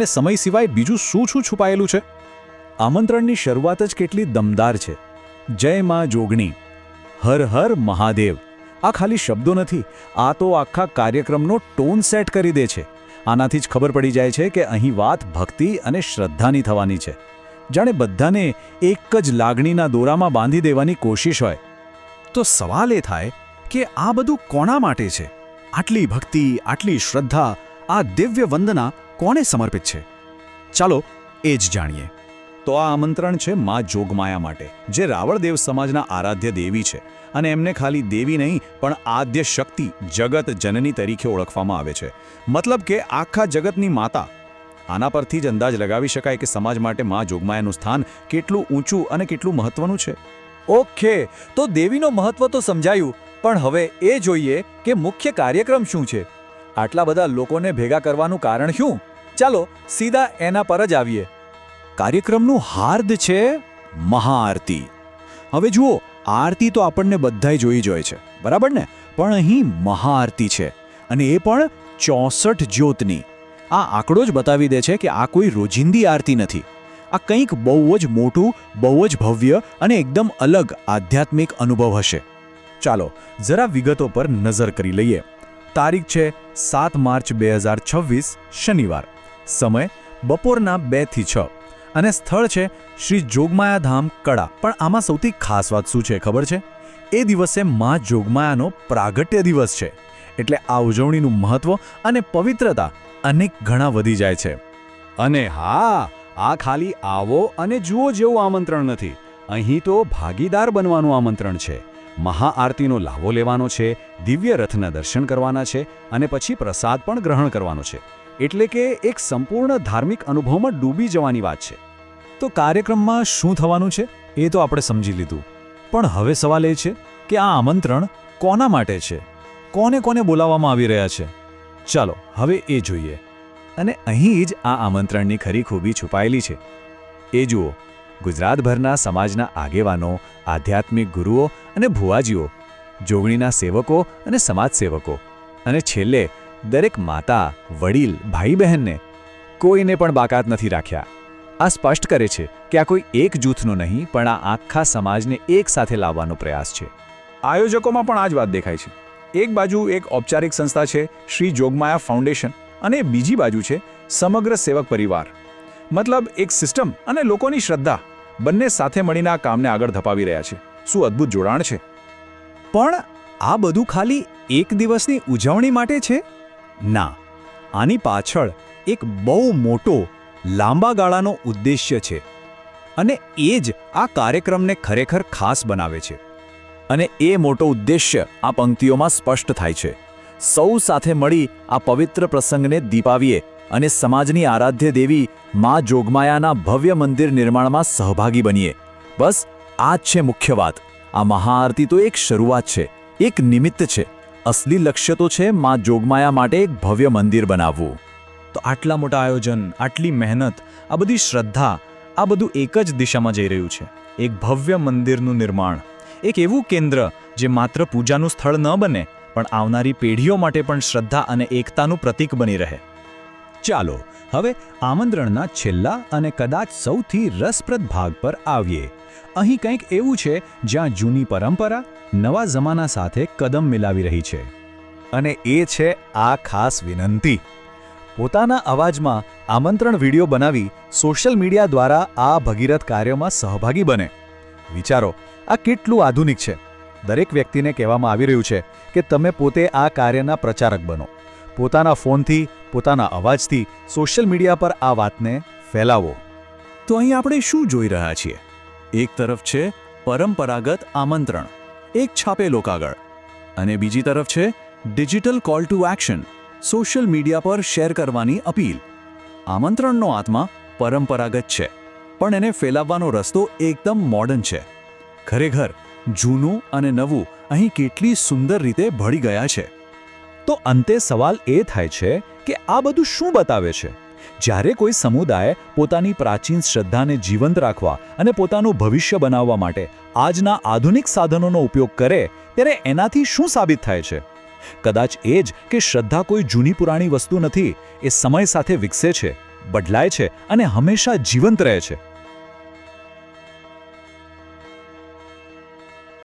અને સમય સિવાય બીજું શું છુપાયેલું છે? આમંત્રણની શરૂઆત જ કેટલી દમદાર છે. જય માં જોગણી, હર હર મહાદેવ. આ ખાલી શબ્દો નથી, આ તો આખા કાર્યક્રમનો ટોન સેટ કરી દે છે. આનાથી જ ખબર પડી જાય છે કે અહીં વાત ભક્તિ અને શ્રદ્ધાની થવાની છે. જાણે બધાને એક જ લાગણીના દોરામાં બાંધી દેવાની કોશિશ હોય. તો સવાલ એ થાય કે આ બધું કોના માટે છે? આટલી ભક્તિ, આટલી શ્રદ્ધા, આ દિવ્ય વંદના કોને સમર્પિત છે? ચાલો એ જ જાણીએ. તો આ આમંત્રણ છે માં જોગમાયા માટે, જે રાવળદેવ સમાજના આરાધ્ય દેવી છે. અને એમને ખાલી દેવી નહીં પણ આદ્ય શક્તિ, જગત જનની તરીકે ઓળખવામાં આવે છે. મતલબ કે આખા જગતની માતા. આના પરથી જ અંદાજ લગાવી શકાય કે સમાજ માટે માં જોગમાયાનું સ્થાન કેટલું ઊંચું અને કેટલું મહત્વનું છે. ઓકે, તો દેવીનો મહત્વ તો સમજાયું, પણ હવે એ જોઈએ કે મુખ્ય કાર્યક્રમ શું છે. આટલા બધા લોકોને ભેગા કરવાનું કારણ શું? ચાલો સીધા એના પર જ આવીએ. કાર્યક્રમનું હાર્દ છે મહાઆરતી. હવે જુઓ, આરતી તો આપણને બધાય જોઈ જોઈએ છે, બરાબર ને? પણ અહીં મહાઆરતી છે, અને એ પણ 64 જ્યોતની. આ આંકડો જ બતાવી દે છે કે આ કોઈ રોજિંદી આરતી નથી. આ કંઈક બહુ જ મોટું, બહુ જ ભવ્ય અને એકદમ અલગ આધ્યાત્મિક અનુભવ હશે. ચાલો જરા વિગતો પર નજર કરી લઈએ. તારીખ છે 7 માર્ચ 2026, શનિવાર. સમય બપોરના 2 થી 6. અને સ્થળ છે શ્રી જોગમાયા ધામ, કડા. પણ આમાં સૌથી ખાસ વાત શું છે ખબર છે? એ દિવસે માં જોગમાયાનો પ્રાગટ્ય દિવસ છે. એટલે આ ઉજવણીનું મહત્વ અને પવિત્રતા અનેક ગણા વધી જાય છે. અને હા, આ ખાલી આવો અને જુઓ જેવું આમંત્રણ નથી. અહીં તો ભાગીદાર બનવાનું આમંત્રણ છે. મહાઆરતીનો લાભો લેવાનો છે, દિવ્ય રથના દર્શન કરવાના છે અને પછી પ્રસાદ પણ ગ્રહણ કરવાનો છે. એટલે કે એક સંપૂર્ણ ધાર્મિક અનુભવમાં ડૂબી જવાની વાત છે. તો કાર્યક્રમમાં શું થવાનું છે એ તો આપણે સમજી લીધું, પણ હવે સવાલ એ છે કે આ આમંત્રણ કોના માટે છે? કોને કોને બોલાવવામાં આવી રહ્યા છે? ચાલો હવે એ જોઈએ. અને અહીં જ આ આમંત્રણની ખરી ખૂબી છુપાયેલી છે. એ જુઓ, ગુજરાતભરના સમાજના આગેવાનો, આધ્યાત્મિક ગુરુઓ અને ભુવાજીઓ, જોગણીના સેવકો અને સમાજસેવકો, અને છેલ્લે દરેક માતા, વડીલ, ભાઈ બહેનને કોઈને પણ બાકાત નથી રાખ્યા. આ સ્પષ્ટ કરે છે કે આ કોઈ એક જૂથનો નહીં, પણ આ આખા સમાજને એક સાથે લાવવાનો પ્રયાસ છે. આયોજકોમાં પણ આ જ વાત દેખાય છે. એક બાજુ એક ઔપચારિક સંસ્થા છે, શ્રી જોગમાયા ફાઉન્ડેશન, અને બીજી બાજુ છે સમગ્ર સેવક પરિવાર. મતલબ એક સિસ્ટમ અને લોકોની શ્રદ્ધા બંને સાથે મળીને આ કામને આગળ ધપાવી રહ્યા છે. શું અદ્ભુત જોડાણ છે! પણ આ બધું ખાલી એક દિવસની ઉજવણી માટે છે? ના, આની પાછળ એક બહુ મોટો, લાંબા ગાળાનો ઉદ્દેશ્ય છે. અને એ જ આ કાર્યક્રમને ખરેખર ખાસ બનાવે છે. અને એ મોટો ઉદ્દેશ્ય આ પંક્તિઓમાં સ્પષ્ટ થાય છે. સૌ સાથે મળી આ પવિત્ર પ્રસંગને દીપાવીએ અને સમાજની આરાધ્ય દેવી માં જોગમાયાના ભવ્ય મંદિર નિર્માણમાં સહભાગી બનીએ. બસ આ જ છે મુખ્ય વાત. આ મહાઆરતી તો એક શરૂઆત છે, એક નિમિત્ત છે. અસલી લક્ષ્ય તો છે માં જોગમાયા માટે એક ભવ્ય મંદિર બનાવવું. તો આટલા મોટા આયોજન, આટલી મહેનત, આ બધી શ્રદ્ધા, આ બધું એક જ દિશામાં જઈ રહ્યું છે. એક ભવ્ય મંદિરનું નિર્માણ, એક એવું કેન્દ્ર જે માત્ર પૂજાનું સ્થળ ન બને, પણ આવનારી પેઢીઓ માટે પણ શ્રદ્ધા અને એકતાનું પ્રતીક બની રહે. ચાલો હવે આમંત્રણના છેલ્લા અને કદાચ સૌથી રસપ્રદ ભાગ પર આવીએ. અહીં કંઈક એવું છે જ્યાં જૂની પરંપરા નવા જમાના સાથે કદમ મિલાવી રહી છે. અને એ છે આ ખાસ વિનંતી. પોતાના અવાજમાં આમંત્રણ વિડીયો બનાવી સોશિયલ મીડિયા દ્વારા આ ભગીરથ કાર્યમાં સહભાગી બને. વિચારો, આ કેટલું આધુનિક છે! દરેક વ્યક્તિને કહેવામાં આવી રહ્યું છે કે તમે પોતે આ કાર્યના પ્રચારક બનો. પોતાના ફોનથી, પોતાના અવાજથી સોશિયલ મીડિયા પર આ વાતને ફેલાવો. તો અહીં આપણે શું જોઈ રહ્યા છીએ? એક તરફ છે પરંપરાગત આમંત્રણ, એક છાપેલો કાગળ, અને બીજી તરફ છે digital call to action, social media પર શેર કરવાની અપીલ. આમંત્રણનો આત્મા પરંપરાગત છે, પણ એને ફેલાવવાનો રસ્તો એકદમ મોડર્ન છે. ખરેખર જૂનું અને નવું અહીં કેટલી સુંદર રીતે ભળી ગયા છે. તો અંતે સવાલ એ થાય છે કે આ બધું શું બતાવે છે? જ્યારે કોઈ સમુદાય પોતાની પ્રાચીન શ્રદ્ધાને જીવંત રાખવા અને પોતાનું ભવિષ્ય બનાવવા માટે આજના આધુનિક સાધનોનો ઉપયોગ કરે, ત્યારે એનાથી શું સાબિત થાય છે? કદાચ એ જ કે શ્રદ્ધા કોઈ જૂની પુરાણી વસ્તુ નથી, એ સમય સાથે વિકસે છે, બદલાય છે અને હંમેશા જીવંત રહે છે.